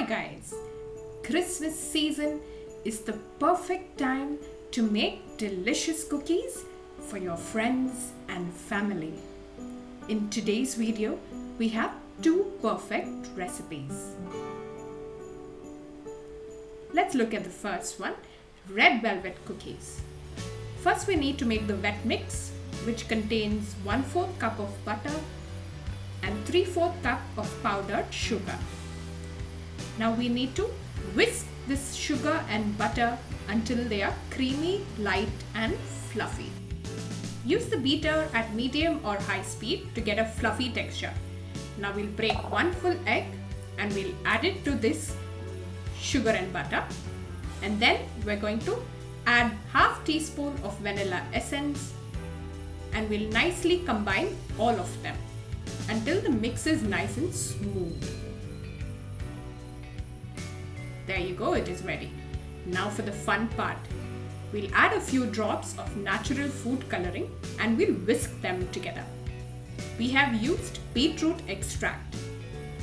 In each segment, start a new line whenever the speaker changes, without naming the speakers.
guys! Christmas season is the perfect time to make delicious cookies for your friends and family. In today's video, we have two perfect recipes. Let's look at the first one, red velvet cookies. First we need to make the wet mix, which contains 1/4 cup of butter and 3/4 cup of powdered sugar. Now we need to whisk this sugar and butter until they are creamy, light and fluffy. Use the beater at medium or high speed to get a fluffy texture. Now we'll break one full egg and we'll add it to this sugar and butter, and then we're going to add half teaspoon of vanilla essence and we'll nicely combine all of them until the mix is nice and smooth. There you go, it is ready. Now for the fun part. We'll add a few drops of natural food coloring and we'll whisk them together. We have used beetroot extract.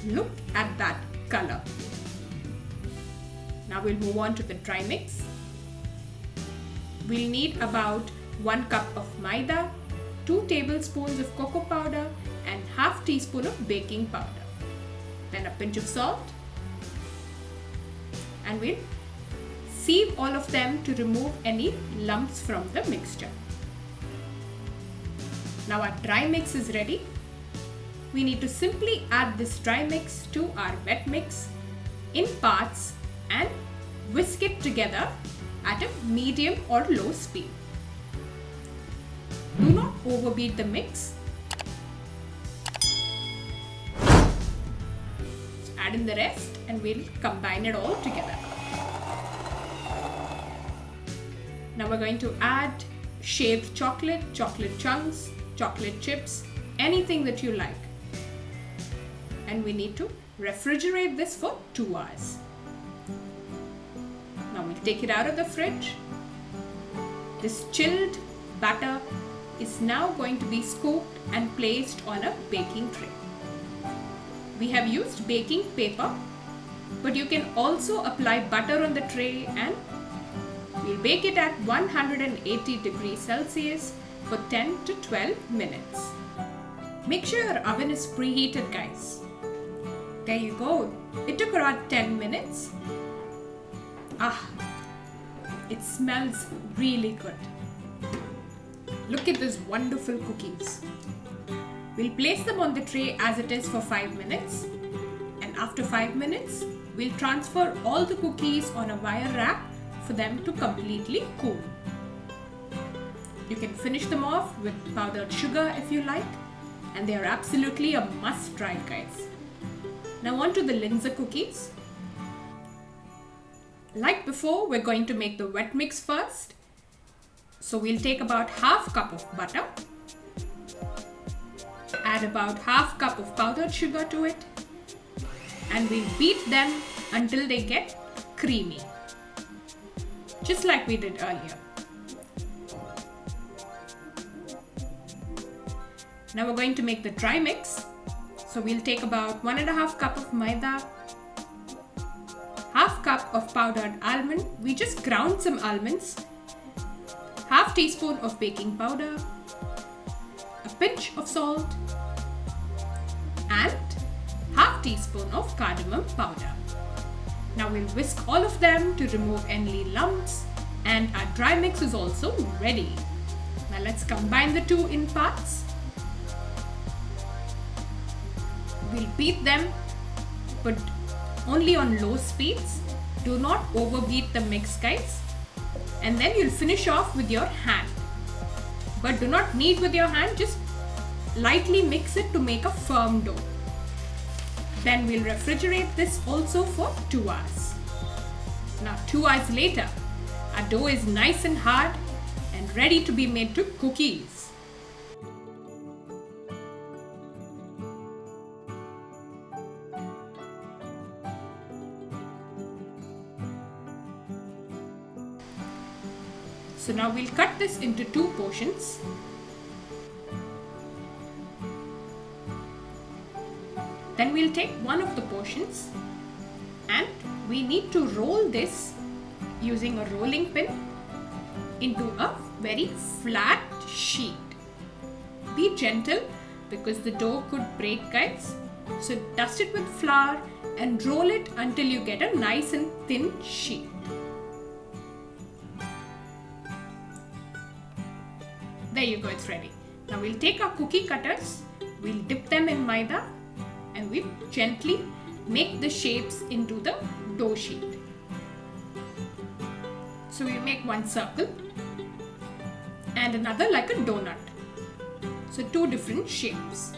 Look at that color. Now we'll move on to the dry mix. We'll need about 1 cup of Maida, 2 tablespoons of cocoa powder and half teaspoon of baking powder. Then a pinch of salt. And we'll sieve all of them to remove any lumps from the mixture. Now our dry mix is ready. We need to simply add this dry mix to our wet mix in parts and whisk it together at a medium or low speed. Do not overbeat the mix. So add in the rest and we'll combine it all together. Now we're going to add shaved chocolate, chocolate chunks, chocolate chips, anything that you like. And we need to refrigerate this for 2 hours. Now we'll take it out of the fridge. This chilled batter is now going to be scooped and placed on a baking tray. We have used baking paper, but you can also apply butter on the tray and we'll bake it at 180 degrees Celsius for 10 to 12 minutes. Make sure your oven is preheated, guys. There you go. It took around 10 minutes. It smells really good. Look at these wonderful cookies. We'll place them on the tray as it is for 5 minutes. And after 5 minutes, we'll transfer all the cookies on a wire rack for them to completely cool. You can finish them off with powdered sugar if you like, and they are absolutely a must try, guys. Now on to the Linzer cookies. Like before, we're going to make the wet mix first. So we'll take about half cup of butter, add about half cup of powdered sugar to it, and we'll beat them until they get creamy, just like we did earlier. Now we're going to make the dry mix. So we'll take about 1.5 cup of Maida, half cup of powdered almond. We just ground some almonds, half teaspoon of baking powder, a pinch of salt, and half teaspoon of cardamom powder. Now we'll whisk all of them to remove any lumps, and our dry mix is also ready. Now let's combine the two in parts. We'll beat them, but only on low speeds. Do not overbeat the mix, guys. And then you'll finish off with your hand. But do not knead with your hand, just lightly mix it to make a firm dough. Then we'll refrigerate this also for 2 hours. Now 2 hours later, our dough is nice and hard and ready to be made to cookies. So now we'll cut this into 2 portions. Then we'll take one of the portions And we need to roll this using a rolling pin into a very flat sheet. Be gentle because the dough could break, guys. So dust it with flour and roll it until you get a nice and thin sheet. There you go, it's ready. Now we'll take our cookie cutters, we'll dip them in Maida and we'll gently make the shapes into the dough sheet. So we'll make one circle and another like a donut. So two different shapes.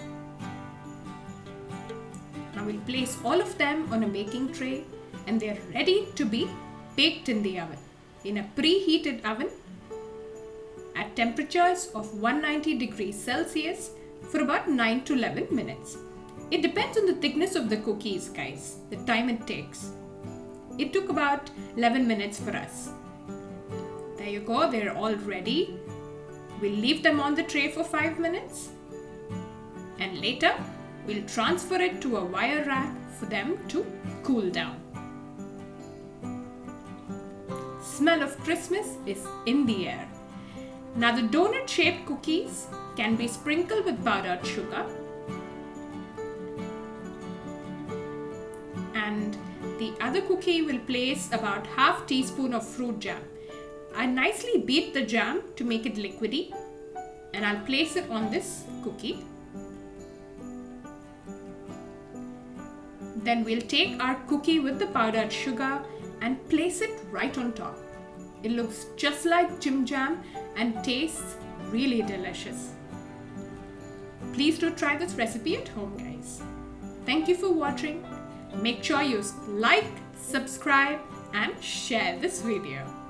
Now we'll place all of them on a baking tray and they're ready to be baked in the oven. In a preheated oven at temperatures of 190 degrees Celsius for about 9 to 11 minutes. It depends on the thickness of the cookies, guys, the time it takes. It took about 11 minutes for us. There you go, they're all ready. We'll leave them on the tray for 5 minutes and later we'll transfer it to a wire rack for them to cool down. Smell of Christmas is in the air. Now the donut shaped cookies can be sprinkled with powdered sugar and the other cookie will place about half teaspoon of fruit jam. I nicely beat the jam to make it liquidy and I'll place it on this cookie. Then we'll take our cookie with the powdered sugar and place it right on top. It looks just like Jim Jam and tastes really delicious. Please do try this recipe at home, guys. Thank you for watching. Make sure you like, subscribe and share this video.